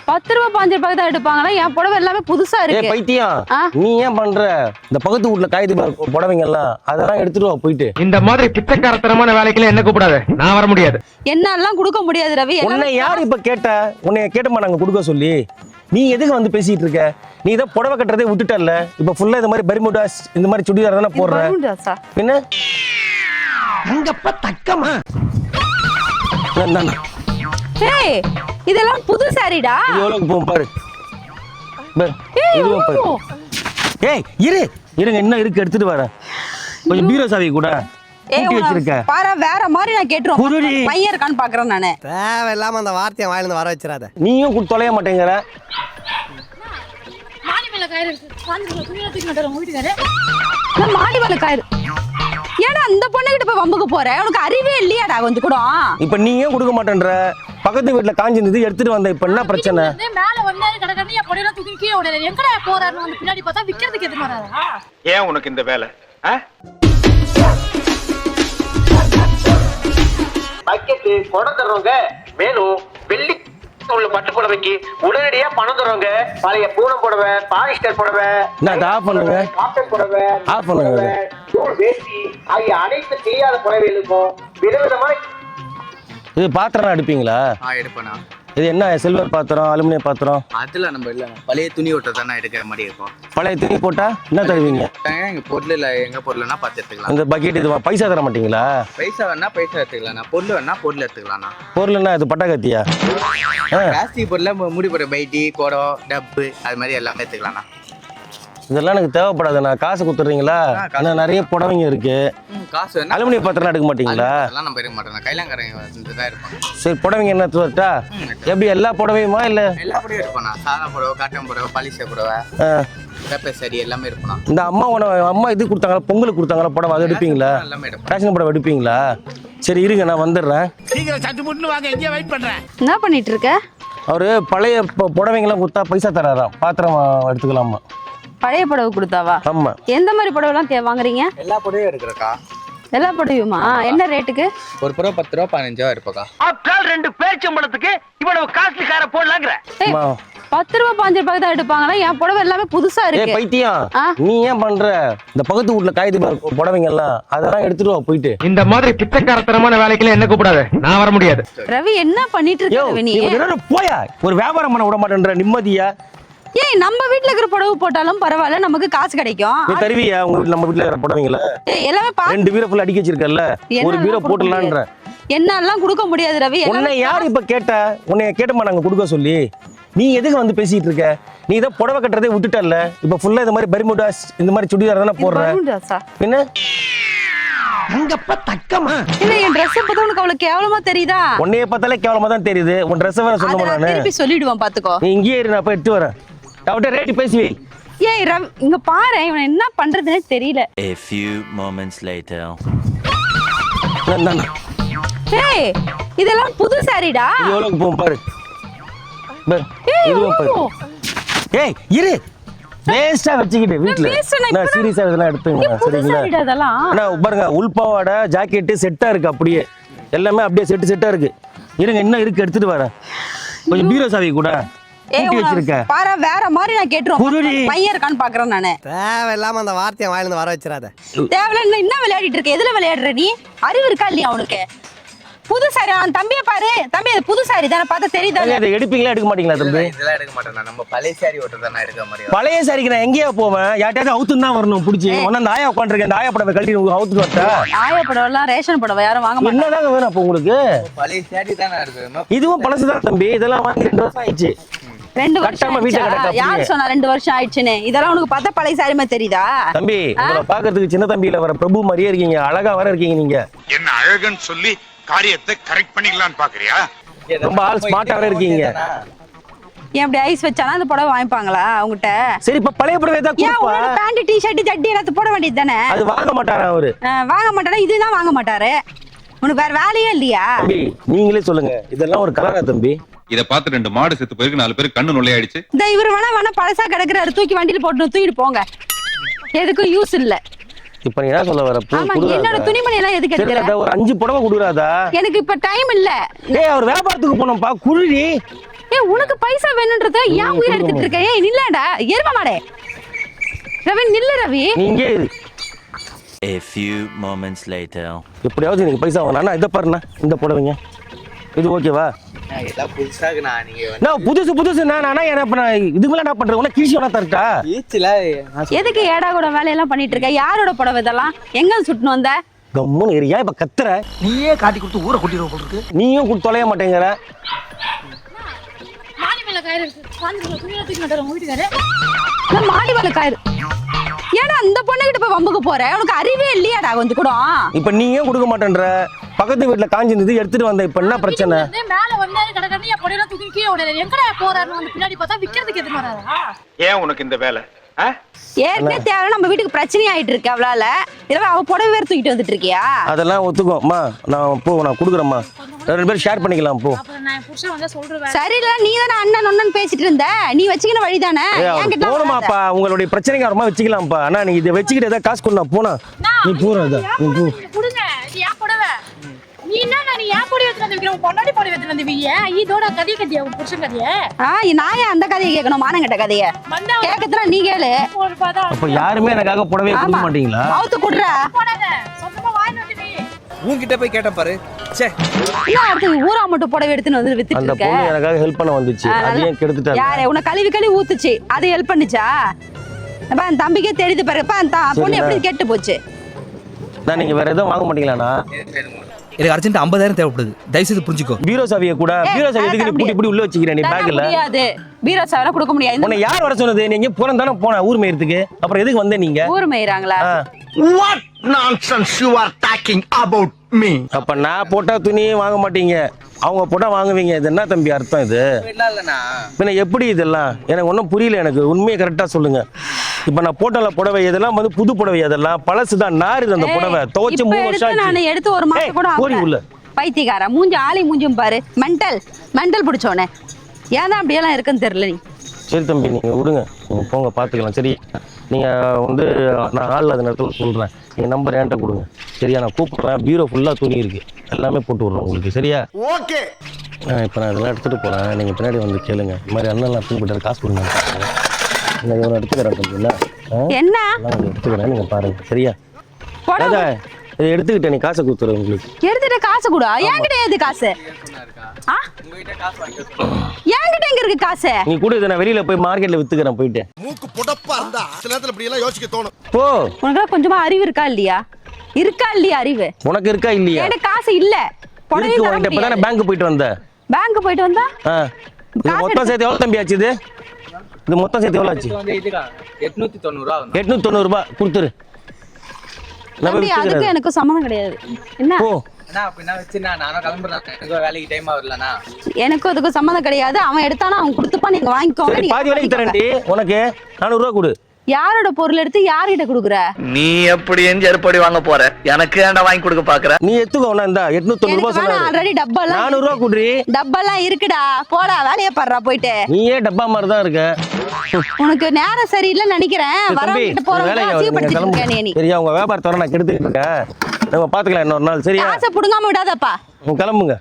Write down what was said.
10 ரூபாய் 5 ரூபாய்க்கு தான் எடுப்பாங்களா? என் புடவை எல்லாமே புதுசா இருக்கு. பைத்தியம், நீ ஏன் பண்ற? இந்த பக்கத்து வீட்டுல காய்து புடவைங்க எல்லாம் அதெல்லாம் எடுத்துட்டு வா போயிட்டு. இந்த மாதிரி பிச்சைக்காரத்தனமான வேலைக்கெல்லாம் என்ன கூப்பிடாது, நான் வர முடியாது. என்னாலாம் கொடுக்க முடியாது ரவி. உன்னை யார் இப்ப கேட்ட? உன்னை கேட்டமா நாங்க கொடுக்க சொல்லி? நீ எதுக்கு வந்து பேசிட்டு இருக்க? நீ இதை புடவை கட்டுறதே விட்டுட்டல்ல, இப்ப ஃபுல்லா இந்த மாதிரி பர்முடாஸ் இந்த மாதிரி சுடிதார் தானே போடுற. என்ன அங்கப்ப தக்கமா? ஏய், இதெல்லாம் புது சாரிடா. எவ்வளவுக்கு போகும் பாரு. இதுவும் பாரு. ஏய் இருங்க, என்ன இருக்கு எடுத்துட்டு வரேன். கொஞ்சம் பீரோ சாவி கூட கூட்டி வச்சிருக்க பாரு. வேற மாதிரி நான் கேட்டுறேன். பையன் இருக்கான்னு பாக்குறேன் நானு. தேவையில்லாம அந்த வார்த்தையை வாயில இருந்து வர வச்சிராத. நீயும் தொலைய மாட்டேங்கிற. மாடி மேல கயிறு ஏன்னா அந்த பொண்ணுகிட்ட போய் வம்புக்கு போற? உனக்கு அறிவே இல்லையாடா கொஞ்சம் கூட? இப்ப நீங்க கொடுக்க மாட்டேன்ற, பக்கத்து வீட்டுல காஞ்சிருந்தது எடுத்துட்டு வந்த, இப்ப என்ன பிரச்சனை? மேல வந்தாரு கடகடன்னு என் பொடியெல்லாம் தூக்கி கீழே விடுறாரு. எங்கடா போறாருன்னு வந்து பின்னாடி பார்த்தா விக்கிறதுக்கு எதுக்கு வராரா? ஏன் உனக்கு இந்த வேலை? பக்கெட்டு பணம் தர்றவங்க, மேலும் வெள்ளி உள்ள பட்டு புடவைக்கு உடனடியா பணம் தர்றவங்க, பழைய பூனம் புடவை, பாலிஸ்டர் புடவை, காட்டன் புடவை, வேஷ்டி ஆகிய அனைத்து தெரியாத புடவைகளுக்கும் விதவிதமான. இது பாத்திரம் எடுப்பீங்களா? எடுப்பேண்ணா. இது என்ன சில்வர் பாத்திரம், அலுமினியம் பாத்திரம்? அதுல நம்ம இல்ல, பழைய துணி ஓட்ட தானே எடுக்கிற மாதிரி இருக்கும். பழைய துணி போட்டா என்ன தருவீங்க? எங்க பொருள் இல்ல, எங்க பொருள்னா பார்த்து எடுத்துக்கலாம். இந்த பக்கெட் இது பைசா தர மாட்டீங்களா? பைசா வேணா பைசா எடுத்துக்கலாம், பொருள் வேணா பொருள் எடுத்துக்கலாம். பொருள்னா இது பட்டாக்கத்தியா? பிளாஸ்டிக் பொருள் மூடி போடுற பைட்டி, குடம், டப்பு அது மாதிரி எல்லாமே எடுத்துக்கலாம். இதெல்லாம் எனக்கு தேவைப்படாது. நான் காசு கொடுத்துறீங்களா? ஆனால் நிறைய புடவைங்க இருக்கு. காசு வேணா. அலுமினியம் பாத்திரம் எடுக்க மாட்டீங்களா? அதெல்லாம் நம்ம எடுக்க மாட்டோம், கைலாங்காரங்க தான் இருப்பாங்க. சரி, புடவைங்க என்ன தரட்டா? எப்படி எல்லா புடவையுமா இல்ல? எல்லா புடவையும் இருப்போம். சாதா புடவை, காட்டன் புடவை, பாலிஸ்டர் புடவை, பேப்பர் சரி எல்லாமே இருப்போம். இந்த அம்மா இது கொடுத்தாங்களா, பொங்கலுக்கு கொடுத்தாங்களா புடவை, அது எடுப்பீங்களா? எல்லாமே எடுப்போம். ஃபேஷன் புடவை எடுப்பீங்களா? சரி இருங்க, நான் வந்துடுறேன். சீக்கிரம் சட்டு முட்டு வாங்க, இங்கே வெயிட் பண்றேன். என்ன பண்ணிட்டு இருக்க? அவரு பழைய புடவைங்கெல்லாம் கொடுத்தா பைசா தராராம், பாத்திரம் எடுத்துக்கலாமா? பழைய புடவை கொடுத்தாவா? ஆமா. எந்த மாதிரி புடவை எல்லாம் வாங்குறீங்க? எல்லா புடவையும் எடுக்கிறக்கா. எல்லா புடவையுமா? என்ன ரேட்டுக்கு? ஒரு புடவை 10 ரூபா 15 ரூபா இருப்பக்கா. ஆப்டால் 2 பேச்சம்பளத்துக்கு இவ்வளவு காஸ்ட்லி கார போடலாங்கற. 10 ரூபாய் 5 ரூபாய்க்கு தான் எடுப்பாங்களா? என் புடவை எல்லாமே புதுசா இருக்கு. பைத்தியம், நீ ஏன் பண்ற? இந்த பக்கத்து வீட்டுல காய்து புடவைங்க எல்லாம் அதெல்லாம் எடுத்துட்டு வா போயிட்டு. இந்த மாதிரி பிச்சைக்காரத்தனமான வேலைக்கெல்லாம் என்ன கூப்பிடாது, நான் வர முடியாது. ரவி என்ன பண்ணிட்டு இருக்க நீ? போயா, ஒரு வியாபாரம் பண்ண விட மாட்டேன்ற நிம்மதியா? ஏய், நம்ம வீட்ல இருக்கிற புடவை போட்டாலும் பரவாயில்ல, நமக்கு காசு கிடைக்கும். நீ தருவியா? நம்ம வீட்ல இருக்கிற புடவைங்கள எல்லாமே 2 பீரோ ஃபுல் அடிக்க வச்சிருக்கல்ல, ஒரு பீரோ போட்டுலாம்ன்ற. என்னாலாம் கொடுக்க முடியாது ரவி. உன்னை யார் இப்ப கேட்ட? உன்னை கேட்டமா நாங்க கொடுக்க சொல்லி? நீ எதுக்கு வந்து பேசிட்டு இருக்க? நீ இதை புடவை கட்டுறதே விட்டுட்டல்ல, இப்ப ஃபுல்லா இந்த மாதிரி பர்முடாஸ் இந்த மாதிரி சுடிதார் தானே போடுற. என்ன அங்கப்ப தக்கமா? இல்ல, என் Dress பார்த்தா உனக்கு அவ்வளவு கேவலமா தெரியுதா? உன்னைய பார்த்தாலே கேவலமா தான் தெரியுது. உன் Dress வேற சொல்லுமா? நானு திருப்பி சொல்லிடுவேன் பாத்துக்கோ. நீ இங்கேயே இரு, நான் போய் எடுத்து வரேன். அவட்ட ரேட் பேசி வை. ஏய் ரவி, இங்க பாரு, இவன் என்ன பண்றதுன்னே தெரியல. A few moments later. ஏய், இதெல்லாம் புது சாரிடா. எவ்வளவுக்கு போகும் பாரு. இதுவும் பாரு. ஏய் வேஸ்டா வச்சுக்கிட்டு வீட்ல நான் சீரியஸா இதெல்லாம் எடுத்துங்க. சரிங்களா? அண்ணா பாருங்க, உள்பாவாடை ஜாக்கெட் செட்டா இருக்கு, அப்படியே எல்லாமே அப்படியே செட்டா இருக்கு. இருங்க, என்ன இருக்கு எடுத்துட்டு வரேன். கொஞ்சம் பீரோ சாவி கூட கூட்டி வச்சிருக்க பாரு. வேற மாதிரி நான் கேட்டுறேன். பையன் இருக்கான்னு பாக்குறேன் நானு. தேவையில்லாம அந்த வார்த்தையை வாயில இருந்து வர வச்சிராத. தேவையில்ல. என்ன விளையாடிட்டு இருக்க? எதுல விளையாடுற நீ? அறிவு இருக்கா இல்லையா உனக்கு? புது சாரி, அவன் தம்பியை பாரு. தம்பி, அது புது சாரி தானே, பார்த்தா தெரியுதா? இதை எடுப்பீங்களா எடுக்க மாட்டீங்களா தம்பி? இதெல்லாம் எடுக்க மாட்டேன், நம்ம பழைய சாரி ஓட்ட தானே எடுக்க மாதிரி. பழைய சாரிக்கு நான் எங்கேயா போவேன்? யார்ட்டாவது அவுத்து தான் வரணும் பிடிச்சி. ஒன்னு அந்த ஆயா உட்காந்துருக்கேன், அந்த ஆயா படவை கழட்டி அவுத்துட்டு வரட்டா? ஆயா படவை எல்லாம் ரேஷன் படவை யாரும் வாங்க மாட்டாங்க. என்னதாங்க வேணும் அப்ப உங்களுக்கு? பழைய சாரி தானே இருக்கு. இதுவும் பழசுதான் தம்பி, இதெல்லாம் வாங்கி 2 வருஷம் ஆயிடுச்சு. 2 வருஷம் யார் சொன்னா 2 வருஷம் ஆயிடுச்சுன்னு? இதெல்லாம் உனக்கு பார்த்தா பழைய சாரி மாதிரி தெரியுதா? தம்பி, உங்களை பாக்குறதுக்கு சின்ன தம்பியில வர பிரபு மாதிரியே இருக்கீங்க, அழகா வர இருக்கீங்க. நீங்க என்ன அழகுன்னு சொல்லி காரியத்தை கரெக்ட் பண்ணிக்கலாம்னு பாக்குறியா? ரொம்ப ஆள் ஸ்மார்ட்டாவே இருக்கீங்க. ஏன் அப்படி ஐஸ் வச்சானா அந்த புடவை வாங்கிப்பாங்களா உங்ககிட்ட? சரி, இப்ப பழைய புடவை தான் கொடுப்பா. பேண்ட் டி-ஷர்ட் ஜட்டி எல்லாத்தையும் போட வேண்டியது தானே? அது வாங்க மாட்டாரா அவரு? வாங்க மாட்டாரா? இதுதான் வாங்க மாட்டாரு. உனக்கு வேற வேலையே இல்லையா? தம்பி, நீங்களே சொல்லுங்க, இதெல்லாம் ஒரு கலரா தம்பி? இத பார்த்து 2 மாடு செத்து போயிருக்கு, 4 பேருக்கு கண்ணு நுழையாயிடுச்சு. இந்த இவரு வேணா பழசா கிடக்குறாரு, தூக்கி வண்டியில போட்டு தூக்கிட்டு போங்க, எதுக்கும் யூஸ் இல்ல. இப்ப நீ என்ன சொல்ல வர? என்னோட துணிமணி எல்லாம் எதுக்கு எடுக்கிற? ஒரு 5 புடவை குடுறாதா? எனக்கு இப்ப டைம் இல்ல. ஏய், அவர் வியாபாரத்துக்கு போனோம்ப்பா, குருடி. ஏய் உனக்கு பைசா வேணும்ன்றத ஏன் உயிர் எடுத்துட்டு இருக்க? ஏய் நில்லடா எரும மாடே. ரவி நில்லு ரவி. நீங்க A few moments later. எப்படியாவது நீங்க பைசா வாங்கணும். இதை பாருண்ணா, இந்த புடவைங்க இது ஓகேவா? எல்லாம் புதுசா இருக்குண்ணா நீங்க நான் புதுசு நான் இதுக்கு மேல என்ன பண்றேன்? உனக்கு கிழிச்சு வேணா தரட்டா? பீச்சில் எதுக்கு ஏடா கூட வேலையெல்லாம் பண்ணிட்டு இருக்க? யாரோட புடவை இதெல்லாம்? எங்க சுட்டுன்னு வந்த? கம்முன்னு ஏரியா இப்ப கத்துற. நீயே காட்டி கொடுத்து ஊரை கூட்டிடுவோம் போல இருக்கு. நீயும் தொலைய மாட்டேங்கிற. மாடி மேல கயிறு இருக்கு. சாயந்தரம் துணியை தூக்கி நட்டுறோம் உங்க வீட்டுக்காரு. நான் மாடி மேல கயிறு. ஏன்னா அந்த பொண்ணுகிட்ட போய் வம்புக்கு போற? உனக்கு அறிவே இல்லையாடா கொஞ்சம் கூட? இப்ப நீயே கொடுக்க மாட்டேன்ற. பக்கத்து வீட்டுல காஞ்சிருந்தது எடுத்துட்டு வந்த. இப்ப என்ன பிரச்சனை? மேல வந்தாரு கடற்கரை என் பொடியெல்லாம் தூக்கி கீழே விடுறாரு. எங்கடா போறாருன்னு வந்து பின்னாடி பார்த்தா விக்கிறதுக்கு எது வராரா? ஏன் உனக்கு இந்த வேலை? ஏற்கனவே தேவை நம்ம வீட்டுக்கு பிரச்சனை ஆயிட்டு இருக்கு அவளால. இல்ல அவ புடவை வேற தூக்கிட்டு வந்துட்டு இருக்கியா? அதெல்லாம் ஒத்துக்கோம்மா. நான் கொடுக்குறேம்மா. 2 பேரும் ஷேர் பண்ணிக்கலாம் போ. அப்புறம் நான் புருஷன் வந்தா சொல்றேன். சரியில்ல, நீ தானே அண்ணன் ஒண்ணு பேசிட்டு இருந்த. நீ வச்சுக்கின வழிதானே. போணுமாப்பா, உங்களுடைய பிரச்சனைக்கு அப்புறமா வச்சுக்கலாம்ப்பா. ஆனா நீங்க இதை வச்சுக்கிட்டு ஏதாவது காசு கொண்டா போனா நீ போற. கொடுங்க, இது ஏன் புடவை? நீ என்ன நீ ஏன் பொடி எடுத்து வந்து வைக்கிற? பொண்டாடி பொடி எடுத்து வந்து வைய. இதோட கதைய கதையா உன் புருஷன் கதைய? நான் ஏன் அந்த கதையை கேட்கணும்? மானங்கட்ட கதைய கேட்கறதுனா நீ கேளு. அப்ப யாருமே எனக்காக புடவையே கொடுக்க மாட்டீங்களா? அவுத்து குடுறா. சொந்தமா வாங்கி வந்து வை. உன்கிட்ட போய் கேட்ட பாரு. ச்சே, என்ன அடுத்து ஊரா மட்டும் புடவை எடுத்துன்னு வந்து வித்துட்டு அந்த இருக்க? பொண்ணு எனக்காக ஹெல்ப் பண்ண வந்துச்சு. அதையும் கெடுத்துட்டாங்க. யாரே உன்னை கழுவி ஊத்துச்சு? அது ஹெல்ப் பண்ணுச்சா? அப்ப அந்த தம்பிக்கே தெரியுது பாருப்பா. அந்த பொண்ணு எப்படி கெட்டு போச்சு? நான் நீங்க வேற எதுவும் வாங்க மாட்டீங்களாண்ணா? எனக்கு அர்ஜென்ட் 50,000 தேவைப்படுது. தயவு செய்து புரிஞ்சுக்கோ. பீரோ சாவியை கூட. பீரோ சாவி எதுக்கு நீ இப்படி உள்ள வச்சுக்கிறேன் நீ பேக்ல? முடியாது, பீரோ சாவிலாம் கொடுக்க முடியாது. உன்னை யார் வர சொன்னது? நீங்க போறேன் தானே போன ஊர் மேயறதுக்கு. அப்புறம் எதுக்கு வந்த நீங்க? ஊர் மேயறாங்களா? What nonsense you are talking about me? அப்ப நான் போட்டா துணி வாங்க மாட்டீங்க, அவங்க போட்டா வாங்குவீங்க. இது என்ன தம்பி அர்த்தம் இது? இல்லைண்ணா. பின்ன எப்படி இதெல்லாம்? எனக்கு ஒன்றும் புரியல. எனக்கு உண்மையை கரெக்டா சொல்லுங்க. இப்ப நான் போட்டல புடவை இதெல்லாம் வந்து புது புடவை, அதெல்லாம் பழசுதான். நாருது அந்த புடவை. துவைச்சு 3 வருஷம் ஆச்சு. நான் எடுத்து 1 மாசம் கூட போடி உள்ள. பைத்தியக்கார மூஞ்சி ஆளி மூஞ்சும் பாரு. மெண்டல் பிடிச்சோனே. ஏன் தான் அப்படியெல்லாம் இருக்குன்னு தெரியல. நீ சரி தம்பி நீங்க விடுங்க, நீங்க போங்க பாத்துக்கலாம். சரி நீங்க வந்து நான் ஆள் அந்த நேரத்தில் சொல்றேன். நீங்க நம்பர் என்கிட்ட கொடுங்க சரியா? நான் கூப்பிடுறேன். பீரோ ஃபுல்லா துணி இருக்கு, எல்லாமே போட்டு விடுறேன் உங்களுக்கு சரியா? ஓகே. இப்போ நான் இதெல்லாம் எடுத்துட்டு போறேன். நீங்க பின்னாடி வந்து கேளுங்க. இந்த மாதிரி அண்ணன்லாம் தூக்கிட்டு காசு கொடுங்க. நான் இவனை எடுத்துக்கிறேன் தம்பிங்களா? என்ன எடுத்துக்கிறேன், நீங்க பாருங்க சரியா? இதை எடுத்துக்கிட்டேன். நீ காசை கொடுத்துரு. உங்களுக்கு எடுத்துட்டு காசு கொடு. என்கிட்ட எது காசு? என்கிட்ட எங்க இருக்கு காசு? நீ கூட இதை நான் வெளியில போய் மார்க்கெட்ல வித்துக்கிறேன் போயிட்டு. மூக்கு புடப்பா இருந்தா சில நேரத்துல இப்படி எல்லாம் யோசிக்க தோணும். போ. உனக்கு கொஞ்சமா அறிவு இருக்கா இல்லையா? அறிவு உனக்கு இருக்கா இல்லையா? என்கிட்ட காசு இல்ல. இருக்கு உன்கிட்ட. இப்பதானே பேங்க் போயிட்டு வந்த. பேங்க் போயிட்டு வந்தா இது மொத்தம் சேர்த்து எவ்வளவு தம்பி ஆச்சு? இது மொத்தம் சேர்த்து எவ்வளவு ஆச்சு? 890 ரூபாய் கொடுத்துரு. அதுக்கு எனக்கு சம்மந்தம் கிடையாது. என்ன எனக்கும் அதுக்கு சம்மந்தம் கிடையாது. அவன் எடுத்தானா அவன் கொடுத்துப்பா, நீங்க வாங்கிக்கோங்க. பாதி விலைக்கு தரேன்டி. உனக்கு 400 ரூபாய் கொடு. யாரோட பொருள் எடுத்து யார்கிட்ட குடுக்குற? நீ எப்படி செருப்படி வாங்க போற? எனக்கு ஏன்டா வாங்கி கொடுக்க பாக்குற? நீ எத்துக்கோ. இந்த 890 ரூபாய் சொன்னா ஆல்ரெடி டப்பாலாம் 400 ரூபாய் குடுறி. டப்பாலாம் இருக்குடா. போடா வேலைய பாறா போயிட்டு. நீயே டப்பா மாதிரி தான் இருக்க. உனக்கு நேரம் சரியில்லைன்னு நினைக்கிறேன். வரவங்கிட்ட போறவங்க சீபடிச்சிட்டு இருக்க நீ. சரியா? உங்க வியாபாரத்தை நான் கெடுத்துட்டு இருக்கேன். நம்ம பாத்துக்கலாம் இன்னொரு நாள் சரியா? காசை புடுங்காம விடாதப்பா. கிளம்புங்க.